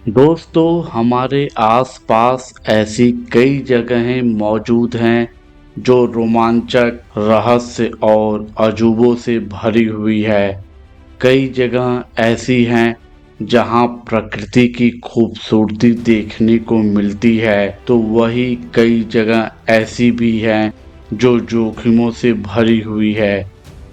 दोस्तों, हमारे आसपास ऐसी कई जगहें मौजूद हैं जो रोमांचक, रहस्य और अजूबों से भरी हुई है। कई जगह ऐसी हैं जहां प्रकृति की खूबसूरती देखने को मिलती है, तो वही कई जगह ऐसी भी हैं जो जोखिमों से भरी हुई है।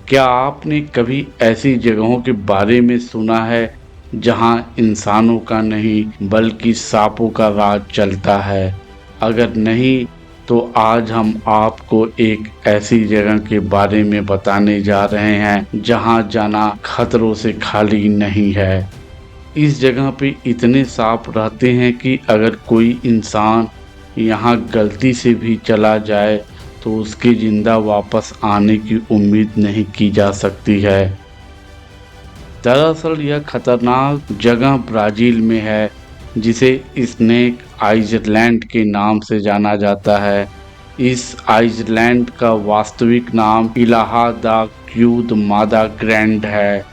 क्या आपने कभी ऐसी जगहों के बारे में सुना है जहां इंसानों का नहीं बल्कि सांपों का राज चलता है? अगर नहीं, तो आज हम आपको एक ऐसी जगह के बारे में बताने जा रहे हैं जहां जाना खतरों से खाली नहीं है। इस जगह पे इतने सांप रहते हैं कि अगर कोई इंसान यहाँ गलती से भी चला जाए तो उसके जिंदा वापस आने की उम्मीद नहीं की जा सकती है। दरअसल यह खतरनाक जगह ब्राज़ील में है, जिसे स्नेक आइलैंड के नाम से जाना जाता है। इस आइलैंड का वास्तविक नाम इलाहा दा क्यूद मादा ग्रैंड है।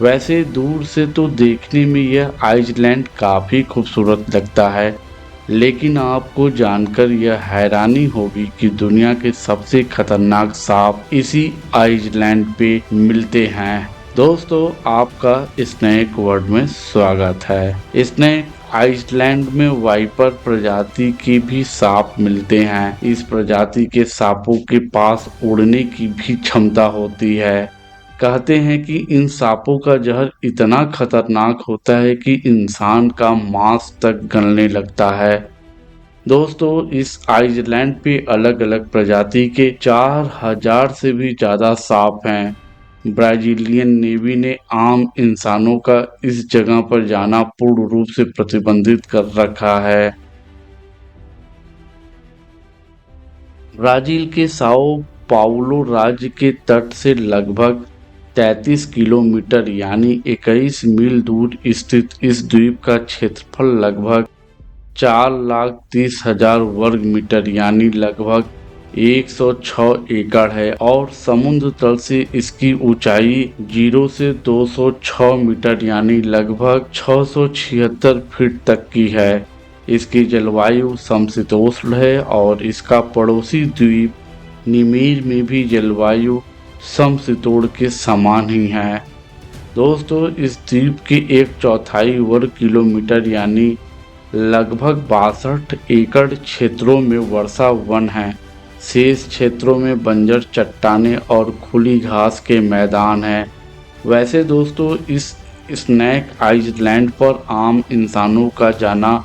वैसे दूर से तो देखने में यह आइलैंड काफ़ी खूबसूरत लगता है, लेकिन आपको जानकर यह हैरानी होगी कि दुनिया के सबसे खतरनाक सांप इसी आइलैंड पे मिलते हैं। दोस्तों, आपका स्नेक वर्ल्ड में स्वागत है। स्नेक आइलैंड में वाइपर प्रजाति के भी सांप मिलते हैं। इस प्रजाति के सांपों के पास उड़ने की भी क्षमता होती है। कहते हैं कि इन सांपों का जहर इतना खतरनाक होता है कि इंसान का मांस तक गलने लगता है। दोस्तों, इस आइलैंड पे अलग अलग प्रजाति के 4000 से भी ज़्यादा सांप हैं। ब्राज़ीलियन नेवी ने आम इंसानों का इस जगह पर जाना पूर्ण रूप से प्रतिबंधित कर रखा है। ब्राज़ील के साओ पाउलो राज्य के तट से लगभग 33 किलोमीटर यानी 21 मील दूर स्थित इस द्वीप का क्षेत्रफल लगभग 4,30,000 वर्ग मीटर यानी लगभग 106 एकड़ है और समुद्र तल से इसकी ऊंचाई 0 से 206 मीटर यानी लगभग 676 फीट तक की है। इसकी जलवायु समशीतोष्ण है और इसका पड़ोसी द्वीप निमीर में भी जलवायु समशीतोष्ण के समान ही है। दोस्तों, इस द्वीप के 1/4 वर्ग किलोमीटर यानी लगभग 62 एकड़ क्षेत्रों में वर्षा वन है। शेष क्षेत्रों में बंजर चट्टानें और खुली घास के मैदान हैं। वैसे दोस्तों, इस स्नेक आइलैंड पर आम इंसानों का जाना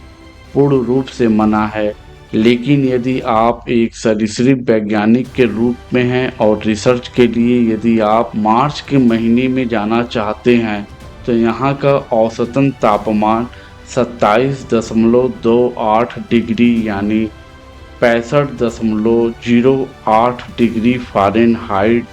पूर्ण रूप से मना है, लेकिन यदि आप एक सरीसृप वैज्ञानिक के रूप में हैं और रिसर्च के लिए यदि आप मार्च के महीने में जाना चाहते हैं, तो यहाँ का औसतन तापमान 27.28 डिग्री यानी 65.08 डिग्री फ़ारेनहाइट,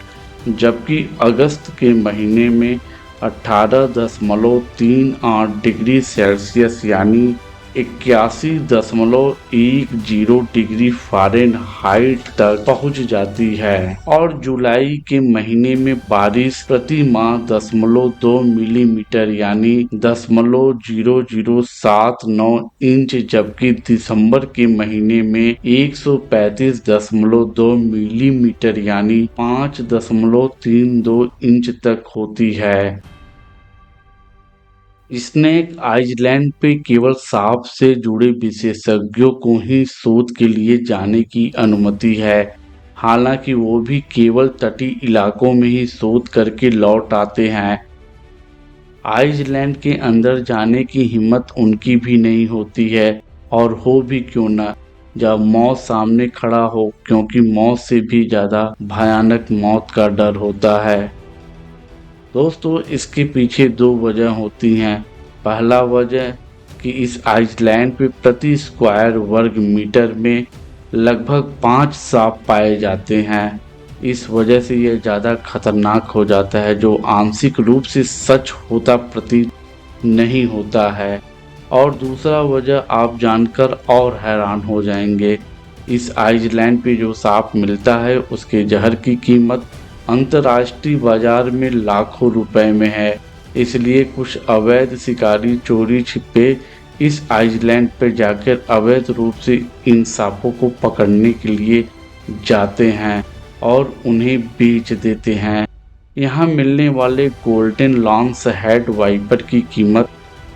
जबकि अगस्त के महीने में 18.38 डिग्री सेल्सियस यानी 81.10 डिग्री फ़ारेनहाइट तक पहुंच जाती है और जुलाई के महीने में बारिश प्रति माह 0.2 मिलीमीटर यानी 0.0079 इंच, जबकि दिसंबर के महीने में 135.2 मिलीमीटर यानी 5.32 इंच तक होती है। स्नेक आइलैंड पे केवल सांप से जुड़े विशेषज्ञों को ही शोध के लिए जाने की अनुमति है। हालांकि वो भी केवल तटीय इलाकों में ही शोध करके लौट आते हैं। आइलैंड के अंदर जाने की हिम्मत उनकी भी नहीं होती है, और हो भी क्यों ना, जब मौत सामने खड़ा हो, क्योंकि मौत से भी ज़्यादा भयानक मौत का डर होता है। दोस्तों, इसके पीछे दो वजह होती हैं। पहला वजह कि इस आइलैंड पे प्रति स्क्वायर वर्ग मीटर में लगभग 5 सांप पाए जाते हैं। इस वजह से यह ज़्यादा खतरनाक हो जाता है, जो आंशिक रूप से सच होता प्रतीत नहीं होता है। और दूसरा वजह आप जानकर और हैरान हो जाएंगे। इस आइलैंड पे जो सांप मिलता है उसके जहर की कीमत अंतर्राष्ट्रीय बाजार में लाखों रुपए में है। इसलिए कुछ अवैध शिकारी चोरी छिपे इस आइलैंड पर जाकर अवैध रूप से इन सांपों को पकड़ने के लिए जाते हैं और उन्हें बेच देते हैं। यहाँ मिलने वाले गोल्डन लॉन्स हेड वाइपर की कीमत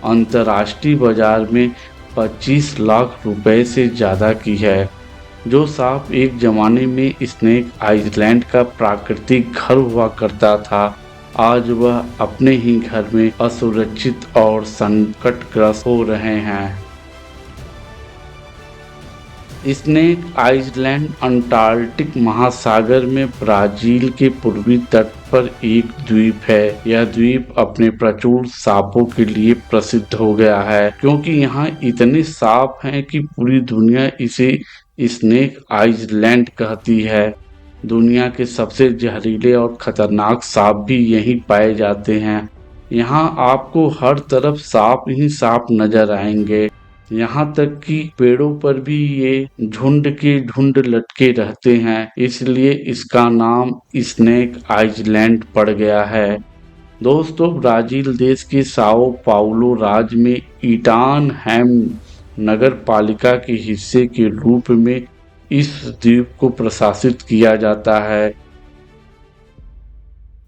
अंतर्राष्ट्रीय बाजार में 25 लाख रुपए से ज़्यादा की है। जो सांप एक जमाने में स्नेक आइलैंड का प्राकृतिक घर हुआ करता था, आज वह अपने ही घर में असुरक्षित और संकटग्रस्त हो रहे हैं। स्नेक आइलैंड अंटार्कटिक महासागर में ब्राजील के पूर्वी तट पर एक द्वीप है। यह द्वीप अपने प्रचुर सांपों के लिए प्रसिद्ध हो गया है, क्योंकि यहाँ इतने सांप हैं कि पूरी दुनिया इसे स्नेक आइलैंड कहती है। दुनिया के सबसे जहरीले और खतरनाक सांप भी यहीं पाए जाते हैं। यहाँ आपको हर तरफ सांप ही सांप नजर आएंगे। यहाँ तक कि पेड़ों पर भी ये झुंड के झुंड लटके रहते हैं, इसलिए इसका नाम स्नेक आइलैंड पड़ गया है। दोस्तों, ब्राजील देश के साओ पाउलो राज्य में इटानहैम नगर पालिका के हिस्से के रूप में इस द्वीप को प्रशासित किया जाता है।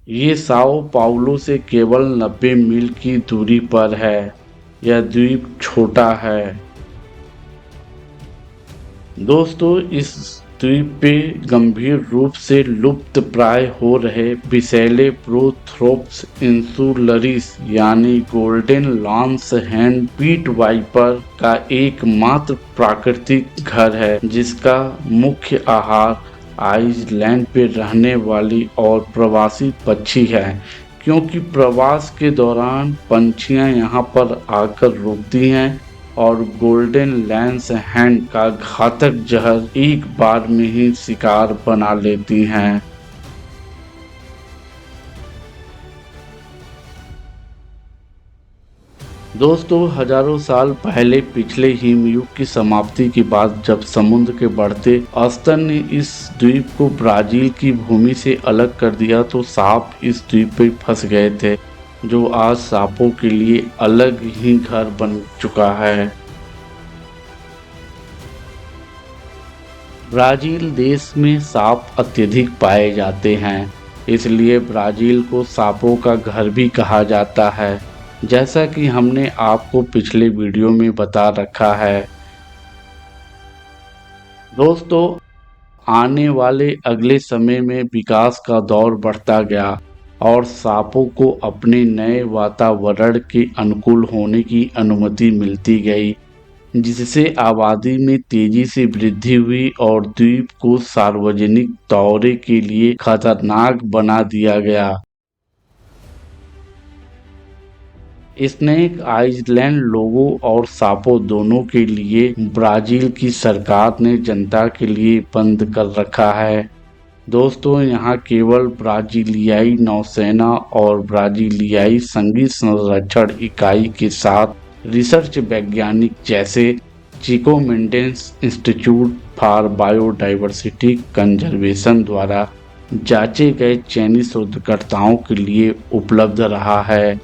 ये साओ पाउलो से केवल 90 मील की दूरी पर है। यह द्वीप छोटा है। दोस्तों, इस द्वीप पे गंभीर रूप से लुप्त प्राय हो रहे विषैले प्रोथ्रोप्स इंसुलरिस यानी गोल्डन लॉन्स हैंड पीट वाइपर का एकमात्र प्राकृतिक घर है, जिसका मुख्य आहार आइलैंड पे रहने वाली और प्रवासी पक्षी है। क्योंकि प्रवास के दौरान पंछियां यहाँ पर आकर रुकती हैं और गोल्डन लॉन्स हैंड का घातक जहर एक बार में ही शिकार बना लेती हैं। दोस्तों, हजारों साल पहले पिछले हिमयुग की समाप्ति के बाद जब समुद्र के बढ़ते स्तर ने इस द्वीप को ब्राजील की भूमि से अलग कर दिया, तो सांप इस द्वीप पर फंस गए थे, जो आज सांपों के लिए अलग ही घर बन चुका है। ब्राजील देश में सांप अत्यधिक पाए जाते हैं, इसलिए ब्राजील को सांपों का घर भी कहा जाता है, जैसा कि हमने आपको पिछले वीडियो में बता रखा है। दोस्तों, आने वाले अगले समय में विकास का दौर बढ़ता गया और सांपों को अपने नए वातावरण के अनुकूल होने की अनुमति मिलती गई, जिससे आबादी में तेजी से वृद्धि हुई और द्वीप को सार्वजनिक दौरे के लिए खतरनाक बना दिया गया। स्नेक आइलैंड लोगों और सांपों दोनों के लिए ब्राजील की सरकार ने जनता के लिए बंद कर रखा है। दोस्तों, यहाँ केवल ब्राजीलियाई नौसेना और ब्राजीलियाई संगीत संरक्षण इकाई के साथ रिसर्च वैज्ञानिक जैसे Chico Mendes Institute for Biodiversity Conservation द्वारा जांचे गए चयनित शोधकर्ताओं के लिए उपलब्ध रहा है।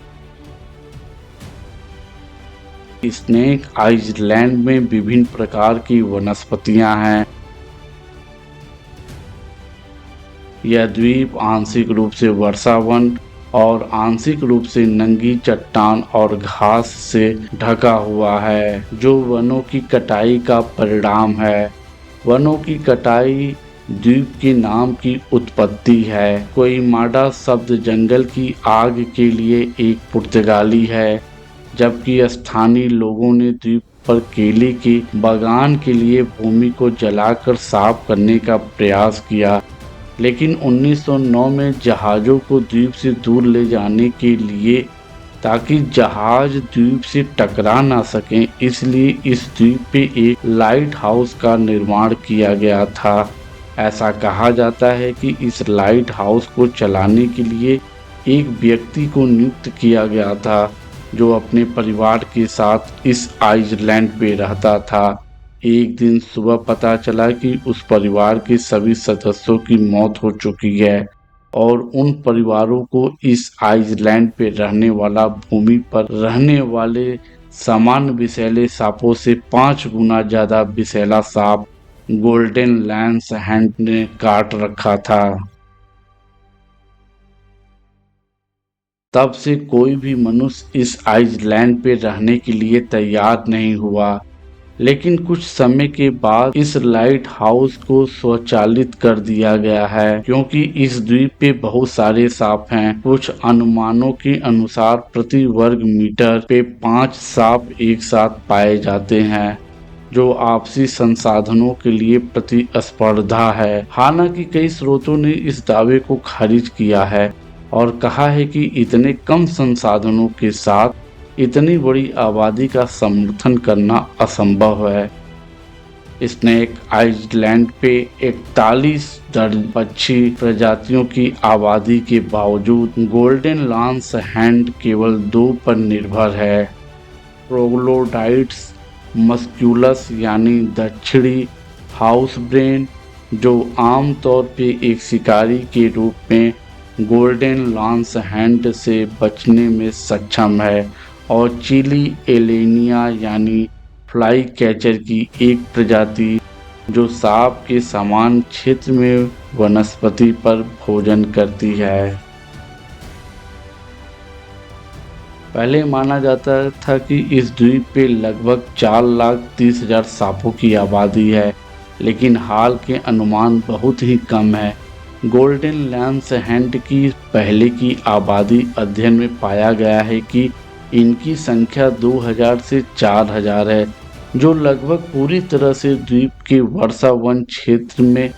स्नेक आइलैंड में विभिन्न प्रकार की वनस्पतियां हैं। यह द्वीप आंशिक रूप से वर्षावन और आंशिक रूप से नंगी चट्टान और घास से ढका हुआ है, जो वनों की कटाई का परिणाम है। वनों की कटाई द्वीप के नाम की उत्पत्ति है। कोइमाडा शब्द जंगल की आग के लिए एक पुर्तगाली है, जबकि स्थानीय लोगों ने द्वीप पर केले के बागान के लिए भूमि को जलाकर साफ करने का प्रयास किया, लेकिन 1909 में जहाज़ों को द्वीप से दूर ले जाने के लिए, ताकि जहाज द्वीप से टकरा ना सकें, इसलिए इस द्वीप पे एक लाइट हाउस का निर्माण किया गया था। ऐसा कहा जाता है कि इस लाइट हाउस को चलाने के लिए एक व्यक्ति को नियुक्त किया गया था, जो अपने परिवार के साथ इस आइलैंड पे रहता था। एक दिन सुबह पता चला कि उस परिवार के सभी सदस्यों की मौत हो चुकी है और उन परिवारों को इस आइलैंड पे रहने वाला भूमि पर रहने वाले सामान्य विषैले सांपों से 5 गुना ज्यादा विषैला सांप गोल्डन लैंस हैंड ने काट रखा था। तब से कोई भी मनुष्य इस आइसलैंड पे रहने के लिए तैयार नहीं हुआ, लेकिन कुछ समय के बाद इस लाइट हाउस को स्वचालित कर दिया गया है, क्योंकि इस द्वीप पे बहुत सारे सांप हैं। कुछ अनुमानों के अनुसार प्रति वर्ग मीटर पे 5 सांप एक साथ पाए जाते हैं, जो आपसी संसाधनों के लिए प्रतिस्पर्धा है। हालांकि कई स्रोतों ने इस दावे को खारिज किया है और कहा है कि इतने कम संसाधनों के साथ इतनी बड़ी आबादी का समर्थन करना असंभव है। स्नेक आइलैंड पे 41 दर्जन पक्षी प्रजातियों की आबादी के बावजूद गोल्डन लैंस हैंड केवल 2 पर निर्भर है। ट्रोग्लोडाइट्स मस्क्यूलस यानी दक्षिणी हाउस ब्रेन, जो आमतौर पे एक शिकारी के रूप में गोल्डन लैंस हैंड से बचने में सक्षम है, और चिली एलेनिया यानी फ्लाई कैचर की एक प्रजाति जो सांप के समान क्षेत्र में वनस्पति पर भोजन करती है। पहले माना जाता था कि इस द्वीप पे लगभग 4,30,000 सांपों की आबादी है, लेकिन हाल के अनुमान बहुत ही कम है। गोल्डन लैंस हैंड की पहले की आबादी अध्ययन में पाया गया है कि इनकी संख्या 2000 से 4000 है, जो लगभग पूरी तरह से द्वीप के वर्षा वन क्षेत्र में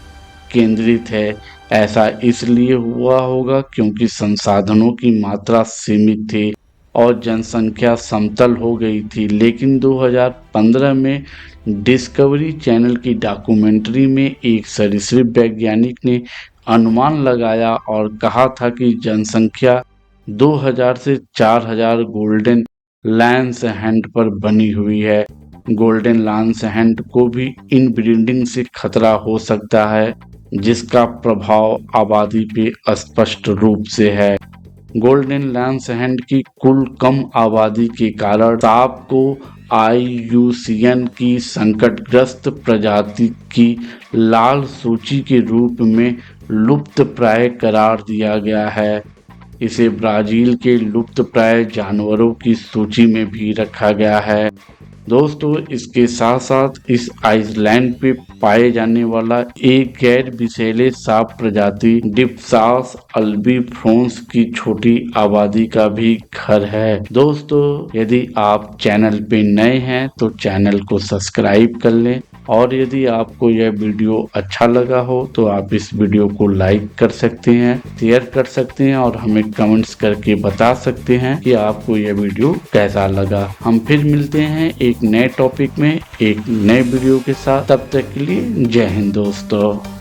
केंद्रित है। ऐसा इसलिए हुआ होगा क्योंकि संसाधनों की मात्रा सीमित थी और जनसंख्या समतल हो गई थी। लेकिन 2015 में डिस्कवरी चैनल की डॉक्यूमेंट्री में एक सरीसृप वैज्ञानिक ने अनुमान लगाया और कहा था कि जनसंख्या 2000 से 4000 गोल्डन लैंस हैंड पर बनी हुई है। गोल्डन लैंस हैंड को भी इनब्रीडिंग से खतरा हो सकता है, जिसका प्रभाव आबादी पे स्पष्ट रूप से है। गोल्डन लैंस हैंड की कुल कम आबादी के कारण सांप को IUCN की संकटग्रस्त प्रजाति की लाल सूची के रूप में लुप्तप्राय करार दिया गया है। इसे ब्राजील के लुप्तप्राय जानवरों की सूची में भी रखा गया है। दोस्तों, इसके साथ साथ इस आइसलैंड पे पाए जाने वाला एक गैर विषैले सांप प्रजाति डिप्सास अल्बिफ्रोंस की छोटी आबादी का भी घर है। दोस्तों, यदि आप चैनल पे नए हैं तो चैनल को सब्सक्राइब कर लें, और यदि आपको यह वीडियो अच्छा लगा हो तो आप इस वीडियो को लाइक कर सकते हैं, शेयर कर सकते हैं और हमें कमेंट्स करके बता सकते हैं कि आपको यह वीडियो कैसा लगा। हम फिर मिलते हैं एक नए टॉपिक में एक नए वीडियो के साथ। तब तक के लिए जय हिंद दोस्तों।